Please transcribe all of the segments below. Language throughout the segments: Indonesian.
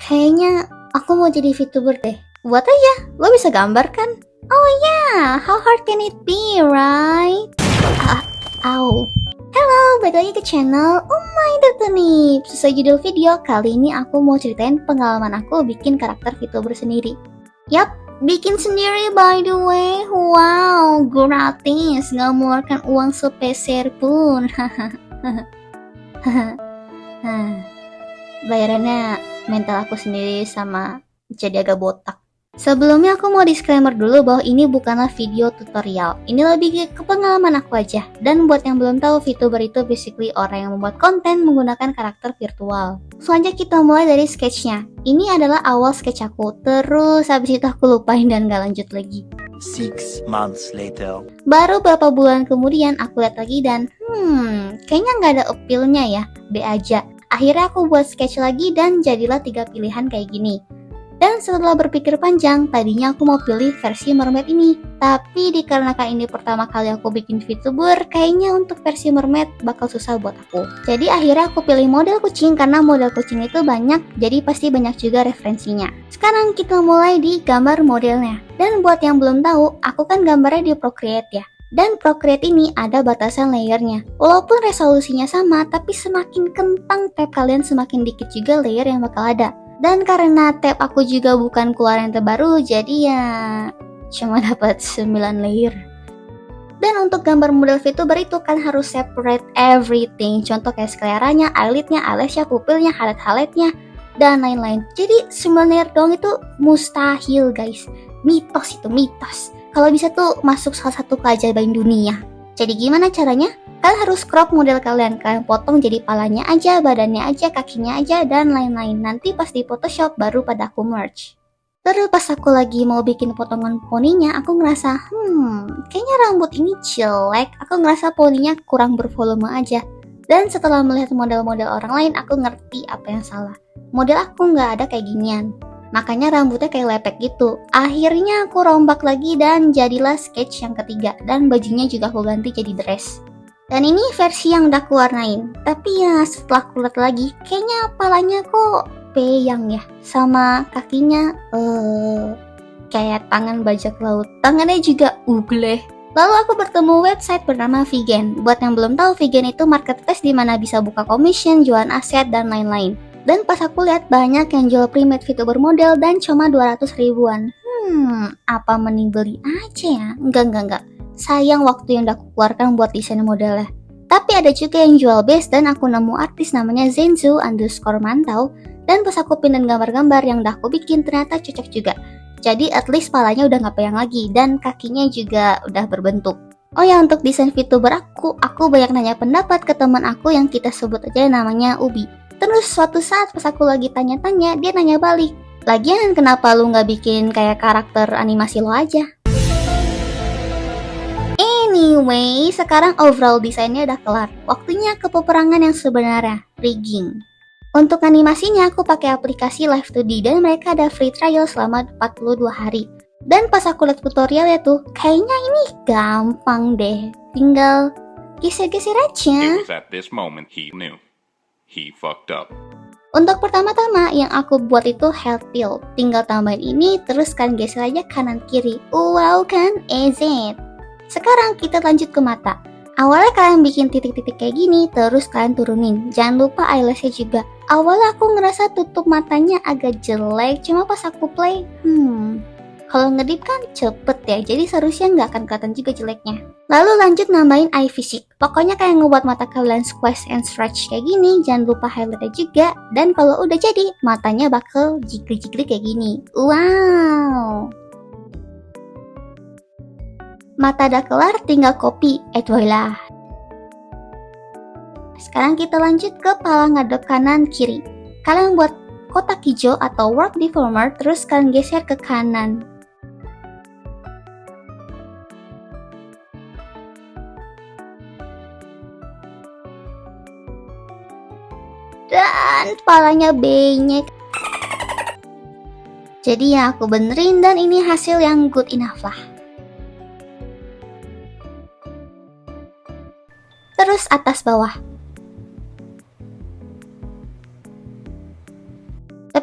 Kayaknya aku mau jadi VTuber deh. Buat aja, lo bisa gambar kan? Oh yeah, how hard can it be, right? Au. Halo, balik lagi ke channel Oh My Data nih. Sesuai judul video, kali ini aku mau ceritain pengalaman aku bikin karakter VTuber sendiri. Yap, bikin sendiri by the way. Wow, gratis, nggak mengeluarkan uang sepeser pun. Bayarannya mental aku sendiri sama jadi agak botak. Sebelumnya aku mau disclaimer dulu bahwa ini bukanlah video tutorial. Ini lebih ke pengalaman aku aja. Dan buat yang belum tahu, VTuber itu basically orang yang membuat konten menggunakan karakter virtual. Selanjutnya kita mulai dari sketchnya. Ini adalah awal sketch aku. Terus habis itu aku lupain dan gak lanjut lagi. 6 months later. Baru beberapa bulan kemudian aku lihat lagi dan kayaknya nggak ada appeal-nya ya. B aja. Akhirnya aku buat sketch lagi dan jadilah 3 pilihan kayak gini. Dan setelah berpikir panjang, tadinya aku mau pilih versi mermaid ini. Tapi dikarenakan ini pertama kali aku bikin VTuber, kayaknya untuk versi mermaid bakal susah buat aku. Jadi akhirnya aku pilih model kucing karena model kucing itu banyak, jadi pasti banyak juga referensinya. Sekarang kita mulai di gambar modelnya. Dan buat yang belum tahu, aku kan gambarnya di Procreate ya. Dan Procreate ini ada batasan layernya. Walaupun resolusinya sama, tapi semakin kentang tab kalian semakin dikit juga layer yang bakal ada. Dan karena tab aku juga bukan keluaran terbaru, jadi ya cuma dapat 9 layer. Dan untuk gambar model VTuber itu kan harus separate everything. Contoh kayak skleranya, eyelidnya, eyelashnya, pupilnya, highlight-highlightnya, dan lain-lain. Jadi 9 layer doang itu mustahil guys. Mitos itu, mitos. Kalau bisa tuh masuk salah satu keajaiban dunia. Jadi gimana caranya? Kalian harus crop model kalian potong jadi palanya aja, badannya aja, kakinya aja, dan lain-lain. Nanti pas di Photoshop baru pada aku merge. Terus pas aku lagi mau bikin potongan poninya, aku ngerasa, kayaknya rambut ini jelek. Aku ngerasa poninya kurang bervolume aja. Dan setelah melihat model-model orang lain, aku ngerti apa yang salah. Model aku nggak ada kayak ginian. Makanya rambutnya kayak lepek gitu. Akhirnya aku rombak lagi dan jadilah sketch yang ketiga. Dan bajunya juga aku ganti jadi dress. Dan ini versi yang udah aku warnain. Tapi ya setelah aku lihat lagi, kayaknya palanya kok peyang ya. Sama kakinya kayak tangan bajak laut. Tangannya juga ugleh. Lalu aku bertemu website bernama Vegan. Buat yang belum tahu, Vegan itu marketplace di mana bisa buka commission, jualan aset, dan lain-lain. Dan pas aku lihat banyak yang jual pre-made VTuber model dan cuma 200 ribuan. Apa mending beli aja ya? Enggak. Sayang waktu yang udah aku keluarkan buat desain modelnya. Tapi ada juga yang jual base dan aku nemu artis namanya Zenzu_Mantau. Dan pas aku pindahin gambar-gambar yang udah aku bikin ternyata cocok juga. Jadi at least palanya udah gak peyang lagi dan kakinya juga udah berbentuk. Oh ya, untuk desain VTuber aku banyak nanya pendapat ke teman aku yang kita sebut aja namanya Ubi. Terus suatu saat pas aku lagi tanya-tanya, dia nanya balik, lagian kenapa lu gak bikin kayak karakter animasi lo aja? Anyway, sekarang overall desainnya udah kelar. Waktunya ke peperangan yang sebenarnya, rigging. Untuk animasinya aku pakai aplikasi Live2D dan mereka ada free trial selama 42 hari. Dan pas aku lihat tutorialnya tuh, kayaknya ini gampang deh. Tinggal geser-geser aja. It was at this moment he knew. He fucked up. Untuk pertama-tama yang aku buat itu health pill. Tinggal tambahin ini terus kalian geser aja kanan kiri. Wow kan, easy. Sekarang kita lanjut ke mata. Awalnya kalian bikin titik-titik kayak gini, terus kalian turunin. Jangan lupa eyelashnya juga. Awalnya aku ngerasa tutup matanya agak jelek, cuma pas aku play, kalau ngedip kan cepet ya, jadi seharusnya nggak akan kelihatan juga jeleknya. Lalu lanjut nambahin eye physique. Pokoknya kayak ngebuat mata kalian squash and stretch kayak gini, jangan lupa highlightnya juga. Dan kalau udah jadi, matanya bakal jigli-jigli kayak gini. Wow! Mata udah kelar, tinggal copy, voila. Sekarang kita lanjut ke pala ngadep kanan kiri. Kalian buat kotak hijau atau warp deformer, terus kalian geser ke kanan. Dan palanya benyek. Jadi ya aku benerin dan ini hasil yang good enough lah. Terus atas bawah.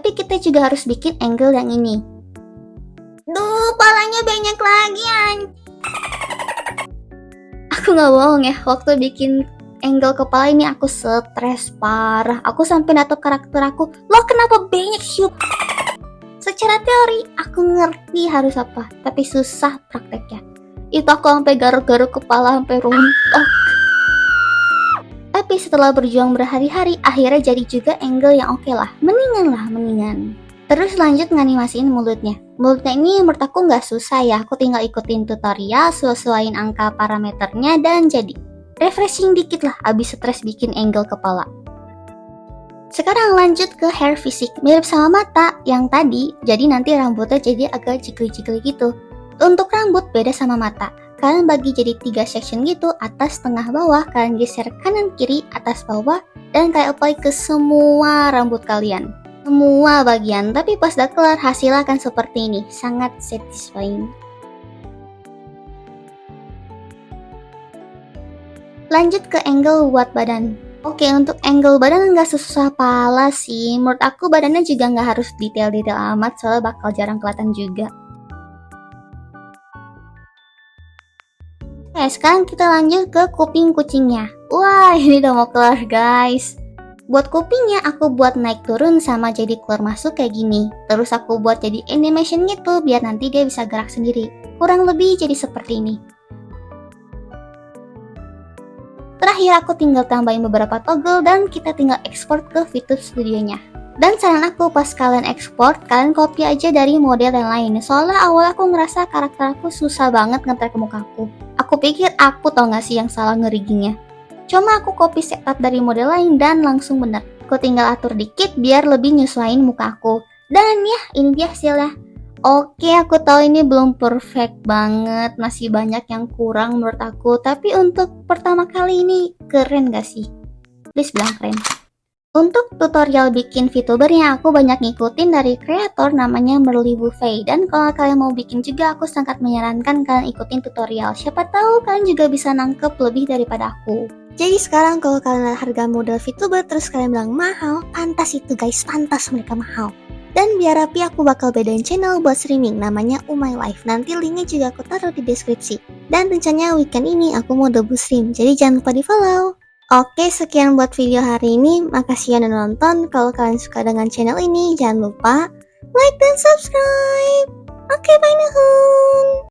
Tapi kita juga harus bikin angle yang ini. Duh, palanya banyak lagi Aku nggak bohong ya, waktu bikin angle kepala ini aku stres parah. Aku sampai nato karakter aku, lo kenapa banyak shoot? Secara teori aku ngerti harus apa, tapi susah prakteknya. Itu aku sampai garuk-garuk kepala sampai rontok. Tapi setelah berjuang berhari-hari, akhirnya jadi juga angle yang oke lah. Mendingan. Terus lanjut nganimasiin mulutnya. Mulutnya ini menurut aku nggak susah ya. Aku tinggal ikutin tutorial, sesuaiin angka parameternya, dan jadi refreshing dikit lah abis stres bikin angle kepala. Sekarang lanjut ke hair fisik. Mirip sama mata yang tadi, jadi nanti rambutnya jadi agak jigli-jigli gitu. Untuk rambut beda sama mata. Kalian bagi jadi 3 section gitu, atas, tengah, bawah. Kalian geser kanan, kiri, atas, bawah. Dan kalian apply ke semua rambut kalian. Semua bagian, tapi pas udah kelar hasilnya akan seperti ini. Sangat satisfying. Lanjut ke angle buat badan. Oke, untuk angle badan nggak sesusah pala sih. Menurut aku badannya juga nggak harus detail-detail amat, soalnya bakal jarang kelihatan juga. Oke, sekarang kita lanjut ke kuping kucingnya. Wah, ini udah mau kelar guys. Buat kupingnya aku buat naik turun sama jadi keluar masuk kayak gini. Terus aku buat jadi animation gitu biar nanti dia bisa gerak sendiri. Kurang lebih jadi seperti ini. Terakhir aku tinggal tambahin beberapa toggle dan kita tinggal export ke fitur studionya. Dan saran aku pas kalian export, kalian copy aja dari model yang lain. Soalnya awal aku ngerasa karakter aku susah banget nge-track mukaku. Aku pikir aku tau gak sih yang salah ngeriggingnya. Cuma aku copy setup dari model lain dan langsung bener. Aku tinggal atur dikit biar lebih nyesuaiin muka aku. Dan ya, ini dia hasilnya. Oke, aku tahu ini belum perfect banget, masih banyak yang kurang menurut aku. Tapi untuk pertama kali ini keren gak sih? Please bilang keren. Untuk tutorial bikin VTubernya aku banyak ngikutin dari kreator namanya Merly Buffet. Dan kalau kalian mau bikin juga aku sangat menyarankan kalian ikutin tutorial. Siapa tahu kalian juga bisa nangkep lebih daripada aku. Jadi sekarang kalau kalian lihat harga model VTuber terus kalian bilang mahal, pantas itu guys, pantas mereka mahal. Dan biar rapi aku bakal bedain channel buat streaming namanya My Life. Nanti linknya juga aku taruh di deskripsi. Dan rencananya weekend ini aku mau debut stream, jadi jangan lupa di follow. Oke, sekian buat video hari ini. Makasih yang udah nonton. Kalau kalian suka dengan channel ini, jangan lupa like dan subscribe. Oke, bye nuhun.